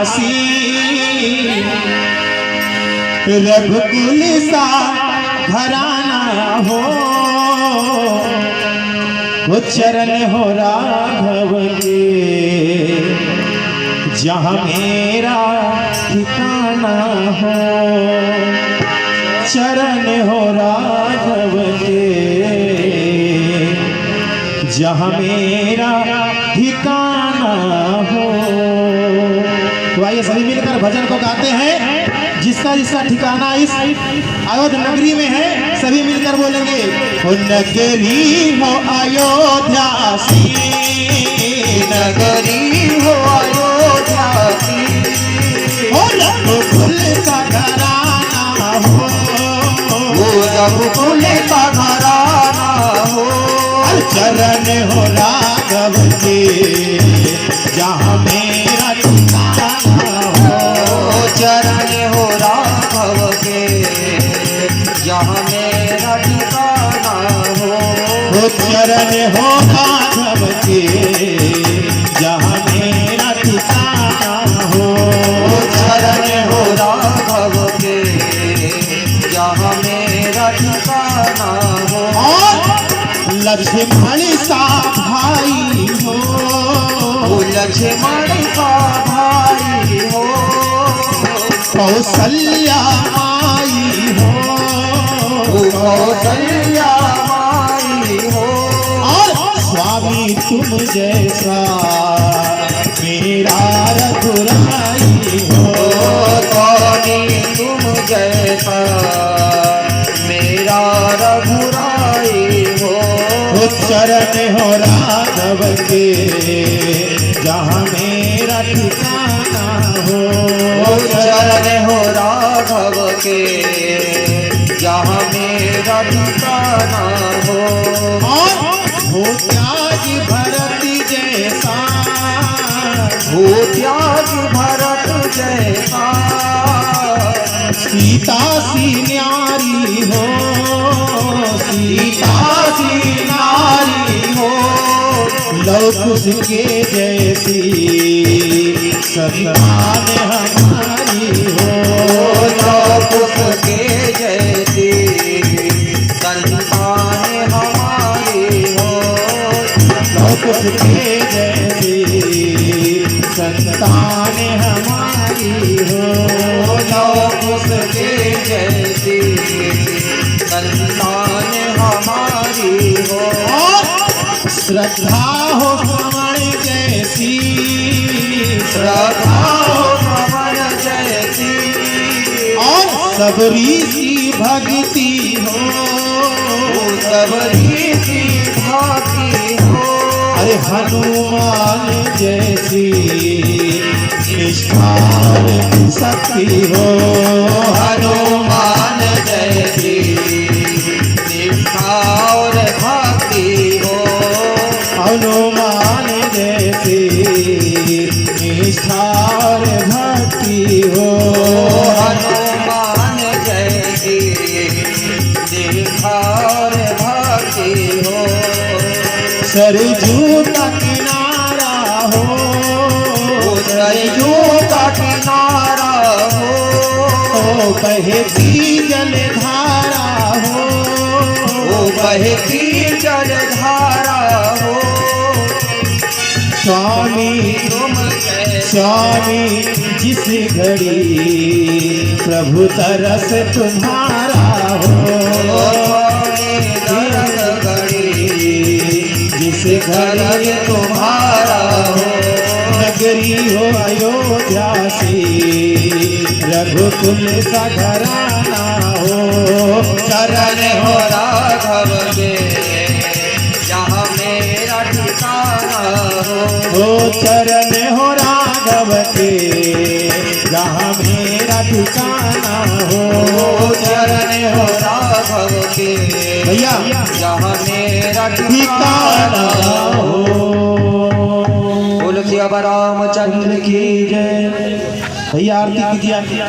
ध्यासी रघुकुल सा घराना हो, वो चरण हो राघव के जहाँ मेरा ठिकाना हो। चरण हो राघव के जहाँ मेरा ठिकाना हो। तो आइए सभी मिलकर भजन को गाते हैं। जिसका जिसका ठिकाना इस अयोध्या नगरी में है, सभी मिलकर बोलेंगे। ओ नगरी हो अयोध्या सी, नगरी हो अयोध्या सी, ओ रघुकुल का घराना हो, वो रघुकुल का घराना हो। चरण हो राघव के जहाँ मेरा ठिकाना हो। चरण हो राघव के जहाँ मेरा ठिकाना हो। चरण हो राघव के जहाँ मेरा ठिकाना हो। चरण हो राघव के जहाँ मेरा ठिकाना हो। लक्ष्मण सा भाई हो, लक्ष्मण का भाई हो। कौशल्या माई हो, कौशल्या माई हो। और स्वामी तुम जैसा मेरा रघुराई हो। स्वामी तुम जैसा मेरा रघुराई हो। चरण हो राघव के जहाँ मेरा ठिकाना हो। चरण हो राघव के जहाँ मेरा ठिकाना हो। हो त्याग भरत जैसा, हो त्याग भरत जैसा। सीता सी न्यारी हो, सीता सी नारी हो। लव कुश के जैसी संतान हमारी हो। लव कुश के जैसी संतान हमारी हो। लव कुश के जैसी संतान हमारी हो। लव कुश के जैसी संतान हमारी हो। श्रद्धा हो श्रवण जैसी, श्रद्धा हो श्रवण जैसी। और सबरी सी भक्ति हो, सबरी सी भक्ति हो। अरे हनुमान जैसी निष्ठा और शक्ति हो। हनुमान जैसी निष्ठा और भक्ति हो। हनुमान जैसी निष्ठा और भक्ति हो। हनुमान जैसी निष्ठा और भक्ति हो। सरजू का किनारा हो, सरजू का किनारा हो। बहती जलधारा हो, बहती जलधारा हो। स्वामी तुम स्वामी जिस घड़ी प्रभु तरस तुम्हारा हो। जिस घड़ी तुम्हारा हो। नगरी हो अयोध्या सी रघुकुल सा घराना हो। चरण हो राघव के जहाँ मेरा ठिकाना हो। चरण हो राघव के जहाँ मेरा ठिकाना हो। चरण हो राघव के भैया जहाँ मेरा ठिकाना हो। बोलो सिया रामचंद्र की जय। भैया आरती कीजिए।